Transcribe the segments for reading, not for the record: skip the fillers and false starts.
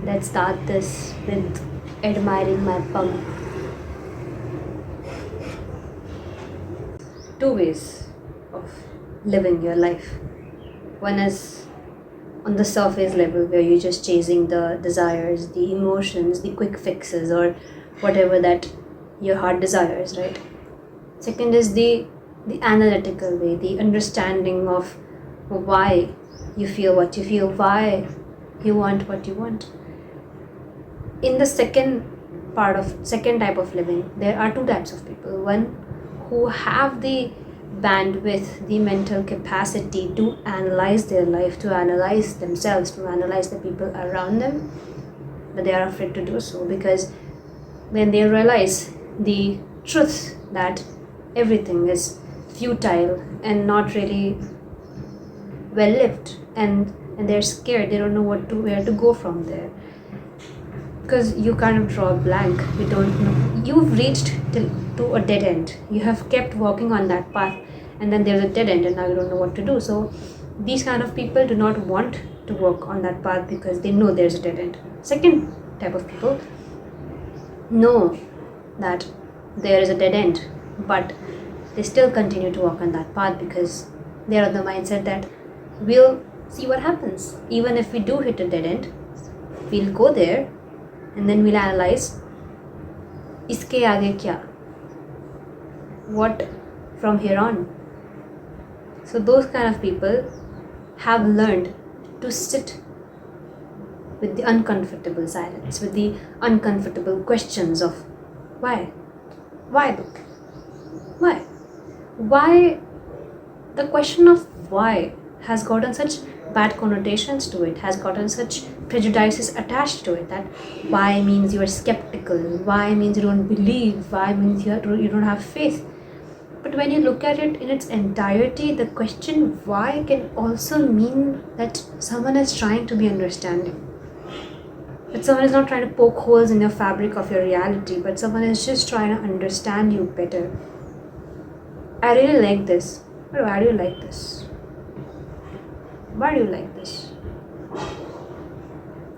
Let's start this with admiring my pump. Two ways of living your life. One is on the surface level, where you're just chasing the desires, the emotions, the quick fixes, or whatever that your heart desires, right? Second is the analytical way, the understanding of why you feel what you feel, why you want what you want. In the second type of living, there are two types of people. One who have the bandwidth, the mental capacity to analyze their life, to analyze themselves, to analyze the people around them, but they are afraid to do so because when they realize the truth that everything is futile and not really well lived, and they're scared, they don't know where to go from there, because you kind of draw a blank. You don't know, you've reached to a dead end, you have kept walking on that path, and then there's a dead end and now you don't know what to do. So these kind of people do not want to walk on that path because they know there's a dead end. Second type of people know that there is a dead end, but they still continue to walk on that path because they are of the mindset that we'll see what happens. Even if we do hit a dead end, we'll go there and then we'll analyze iske aage kya, what from here on. So those kind of people have learned to sit with the uncomfortable silence, with the uncomfortable questions of why look, why. The question of why has gotten such bad connotations to it, has gotten such prejudices attached to it, that why means you are skeptical, why means you don't believe, why means you don't have faith. But when you look at it in its entirety, the question why can also mean that someone is trying to be understanding. That someone is not trying to poke holes in your fabric of your reality, but someone is just trying to understand you better. I really like this. But why do you like this? Why do you like this?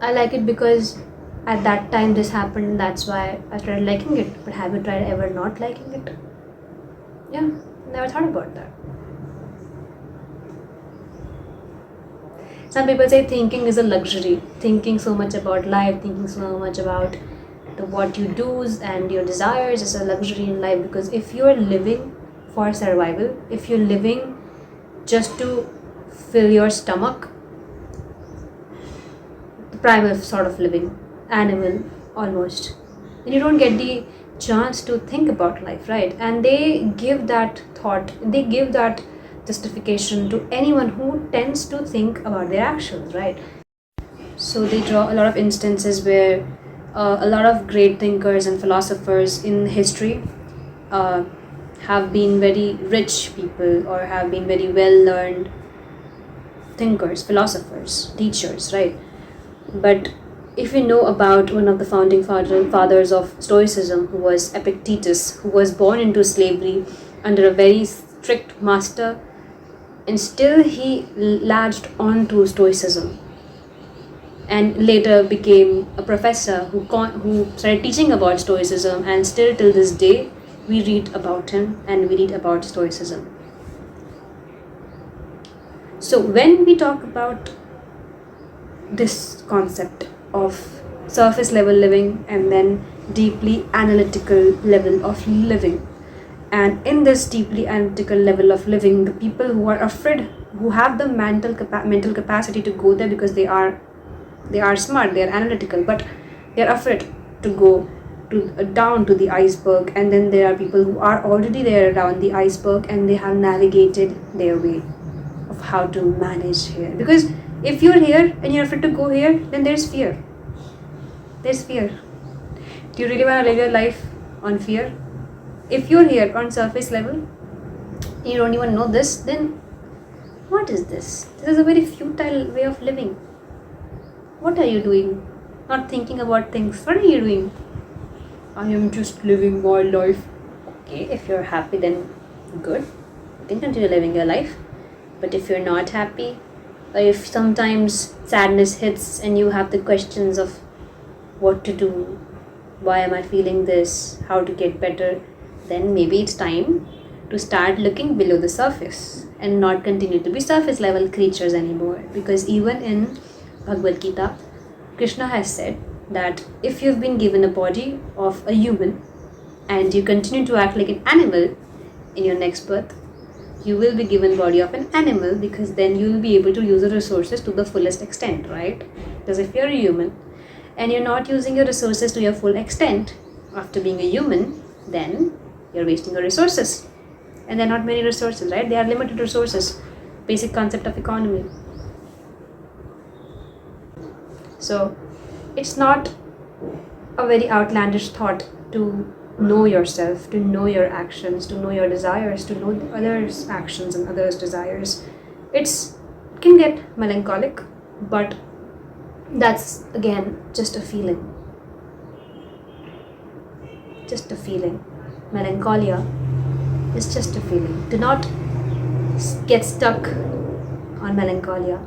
I like it because at that time this happened, that's why I started liking it. But have you tried ever not liking it? Yeah, never thought about that. Some people say thinking is a luxury. Thinking so much about life, thinking so much about what you do and your desires is a luxury in life, because if you are living for survival, if you're living just to fill your stomach, the primal sort of living, animal almost, then you don't get the chance to think about life, right? And they give that thought, they give that justification to anyone who tends to think about their actions, right? So they draw a lot of instances where a lot of great thinkers and philosophers in history have been very rich people, or have been very well learned thinkers, philosophers, teachers, right? But if we know about one of the founding fathers of Stoicism, who was Epictetus, who was born into slavery under a very strict master, and still he latched on to Stoicism, and later became a professor who started teaching about Stoicism, and still till this day we read about him and we read about Stoicism. So when we talk about this concept of surface level living and then deeply analytical level of living, and in this deeply analytical level of living, the people who are afraid, who have the mental capacity to go there because they are smart, they are analytical, but they are afraid to go down to the iceberg. And then there are people who are already there around the iceberg and they have navigated their way of how to manage here. Because if you're here and you're afraid to go here, then there's fear. There's fear. Do you really want to live your life on fear? If you're here on surface level, you don't even know this, then what is this? This is a very futile way of living. What are you doing? Not thinking about things. What are you doing? I am just living my life. Okay, if you're happy, then good. You can continue living your life. But if you're not happy, or if sometimes sadness hits and you have the questions of what to do, why am I feeling this, how to get better, then maybe it's time to start looking below the surface and not continue to be surface level creatures anymore. Because even in Bhagavad Gita, Krishna has said that if you've been given a body of a human and you continue to act like an animal in your next birth, you will be given body of an animal, because then you will be able to use the resources to the fullest extent, right? Because if you're a human and you're not using your resources to your full extent after being a human, then you're wasting your resources. And there are not many resources, right? They are limited resources. Basic concept of economy. So it's not a very outlandish thought to know yourself, to know your actions, to know your desires, to know others' actions and others' desires. It can get melancholic, but that's again just a feeling. Just a feeling. Melancholia is just a feeling. Do not get stuck on melancholia.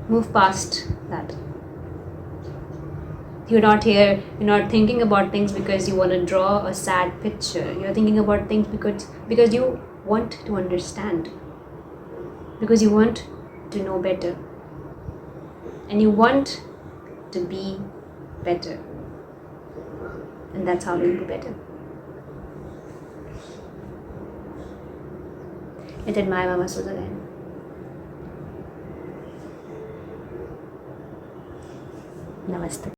Move past that. You're not here, you're not thinking about things because you want to draw a sad picture. You're thinking about things because you want to understand. Because you want to know better. And you want to be better. And that's how you'll be better. And admire Mama Sutherland. Namaste.